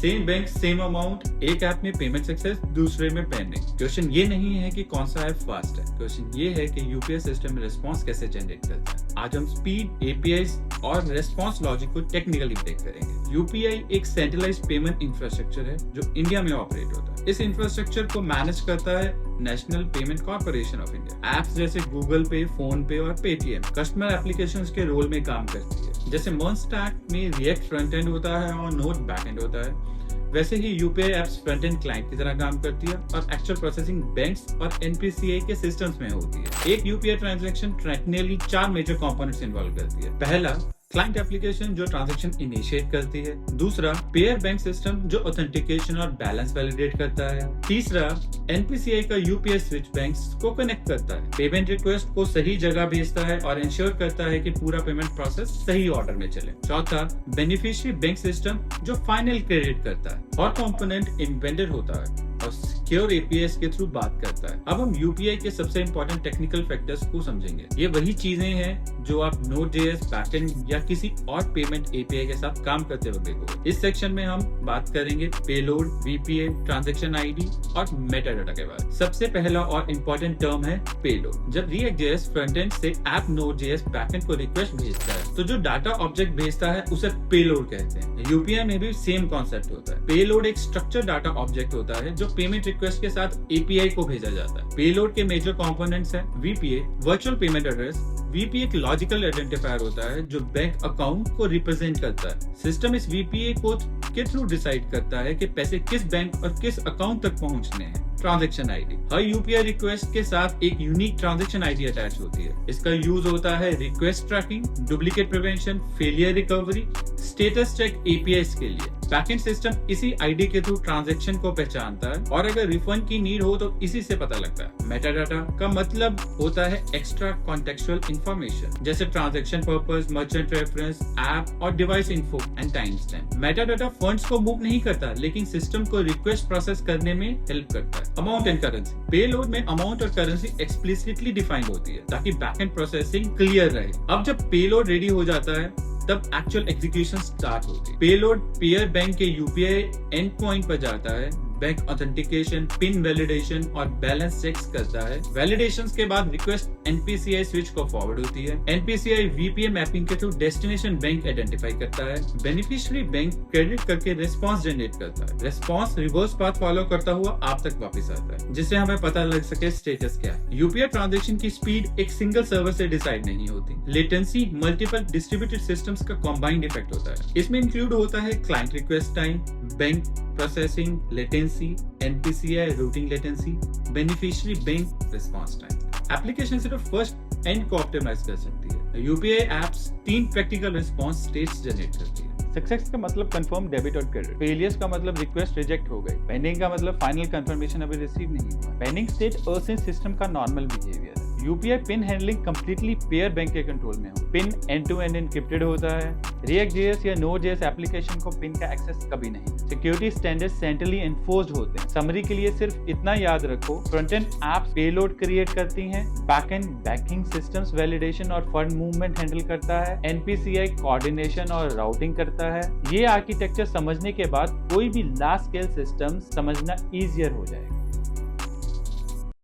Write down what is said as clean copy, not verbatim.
Same bank same amount, एक app में payment success, दूसरे में पेंडिंग। क्वेश्चन ये नहीं है कि कौन सा ऐप फास्ट है, क्वेश्चन ये है कि यूपीआई सिस्टम में रिस्पॉन्स कैसे जनरेट करता है। आज हम स्पीड, एपीआई और रिस्पॉन्स लॉजिक को टेक्निकली ब्रेक करेंगे। यूपीआई एक सेंट्रलाइज्ड पेमेंट इंफ्रास्ट्रक्चर है जो इंडिया में ऑपरेट होता है। इस इंफ्रास्ट्रक्चर को मैनेज करता है national payment corporation of India. Apps जैसे गूगल पे, फोन पे और पेटीएम कस्टमर एप्लीकेशंस के रोल में काम करती है। जैसे मर्ज स्टैक में रिएक्ट फ्रंट एंड होता है और नोड बैक एंड होता है, वैसे ही UPI apps front end client की तरह काम करती है और एक्चुअल प्रोसेसिंग बैंक्स और एनपीसीआई के सिस्टम्स में होती है। एक UPI transaction technically 4 major components involve करती है। पहला, क्लाइंट एप्लीकेशन जो ट्रांजैक्शन इनिशिएट करती है। दूसरा, पेयर बैंक सिस्टम जो ऑथेंटिकेशन और बैलेंस वैलिडेट करता है। तीसरा, एनपीसीआई का यूपीआई स्विच बैंक्स को कनेक्ट करता है, पेमेंट रिक्वेस्ट को सही जगह भेजता है और इंश्योर करता है कि पूरा पेमेंट प्रोसेस सही ऑर्डर में चले। चौथा, बेनिफिशियरी बैंक सिस्टम जो फाइनल क्रेडिट करता है और कंपोनेंट इन्वेंटेड होता है और सिक्योर एपीआई के थ्रू बात करता है। अब हम यूपीआई के सबसे इंपॉर्टेंट टेक्निकल फैक्टर्स को समझेंगे। ये वही चीजें हैं जो आप Node.js बैकएंड या किसी और पेमेंट एपीआई के साथ काम करते वक्त देखोगे। इस सेक्शन में हम बात करेंगे पेलोड, वीपीए, ट्रांजैक्शन आईडी और मेटाडाटा के बारे में। सबसे पहला और इम्पोर्टेंट टर्म है पेलोड। जब React.js फ्रंटएंड से ऐप Node.js बैकएंड को रिक्वेस्ट भेजता है तो जो डाटा ऑब्जेक्ट भेजता है उसे पेलोड कहते हैं। यूपीआई में भी सेम कॉन्सेप्ट होता है। पेलोड एक स्ट्रक्चर डाटा ऑब्जेक्ट होता है जो पेमेंट रिक्वेस्ट के साथ एपीआई को भेजा जाता है। पेलोड के मेजर कंपोनेंट्स हैं VPA, virtual payment address. VPA एक लॉजिकल आइडेंटिफायर होता है जो बैंक अकाउंट को रिप्रेजेंट करता है। सिस्टम इस वीपीए कोड के थ्रू डिसाइड करता है कि पैसे किस बैंक और किस अकाउंट तक पहुंचने हैं। ट्रांजैक्शन आईडी, हर यूपीआई रिक्वेस्ट के साथ एक यूनिक ट्रांजैक्शन आईडी अटैच होती है। इसका यूज होता है request tracking, duplicate prevention, failure recovery, status check API के लिए। बैकएंड सिस्टम इसी आईडी के थ्रू ट्रांजैक्शन को पहचानता है और अगर रिफंड की नीड हो तो इसी से पता लगता है। मेटाडाटा का मतलब होता है एक्स्ट्रा कॉन्टेक्चुअल इंफॉर्मेशन जैसे transaction purpose, merchant reference, app और device info and timestamp. Metadata funds को मूव नहीं करता लेकिन सिस्टम को रिक्वेस्ट प्रोसेस करने में हेल्प करता है। अमाउंट एंड करेंसी, पेलोड में अमाउंट और करेंसी एक्सप्लिसिटली डिफाइंड होती है ताकि बैकएंड प्रोसेसिंग क्लियर रहे। अब जब पेलोड रेडी हो जाता है तब एक्चुअल एग्जीक्यूशन स्टार्ट होती है। पेलोड पेयर बैंक के यूपीआई एंड पॉइंट पर जाता है, बैंक ऑथेंटिकेशन, पिन वैलिडेशन और बैलेंस चेक्स करता है। वैलिडेशंस के बाद रिक्वेस्ट एनपीसीआई स्विच को फॉरवर्ड होती है। एनपीसीआई वीपीए मैपिंग के थ्रू डेस्टिनेशन बैंक आइडेंटिफाई करता है। बेनिफिशियरी बैंक क्रेडिट करके रिस्पांस जनरेट करता है। रिस्पांस रिवर्स पाथ फॉलो करता हुआ आप तक वापस आता है जिससे हमें पता लग सके स्टेटस क्या है। यूपीआई ट्रांजैक्शन की स्पीड एक सिंगल सर्वर से डिसाइड नहीं होती। लेटेंसी मल्टीपल डिस्ट्रीब्यूटेड सिस्टम्स का कॉम्बाइंड इफेक्ट होता है। इसमें इंक्लूड होता है client request time, bank processing latency, NPCI routing latency, beneficiary bank response time. Application सिर्फ फर्स्ट एंड को ऑप्टिमाइज कर सकती है। UPI apps 3 practical response states generate करती है। सक्सेस का मतलब कंफर्म डेबिट और क्रेडिट, फेलियर्स का मतलब रिक्वेस्ट रिजेक्ट हो गई, पेंडिंग का मतलब फाइनल कंफर्मेशन अभी रिसीव नहीं हुआ। पेंडिंग स्टेट असेंस सिस्टम का normal behaviour. UPI PIN handling completely payer bank के कंट्रोल में हो। PIN end to end encrypted होता है। React.js या Node.js एप्लीकेशन को पिन का एक्सेस कभी नहीं। सिक्योरिटी स्टैंडर्ड सेंट्रली एनफोर्स्ड होते हैं। समरी के लिए सिर्फ इतना याद रखो, front end apps payload create करती हैं, back and banking systems validation और फंड मूवमेंट हैंडल करता है, एनपीसीआई कोऑर्डिनेशन और राउटिंग करता है। ये आर्किटेक्चर समझने के बाद कोई भी लार्ज स्केल सिस्टम समझना ईजियर हो जाएगा।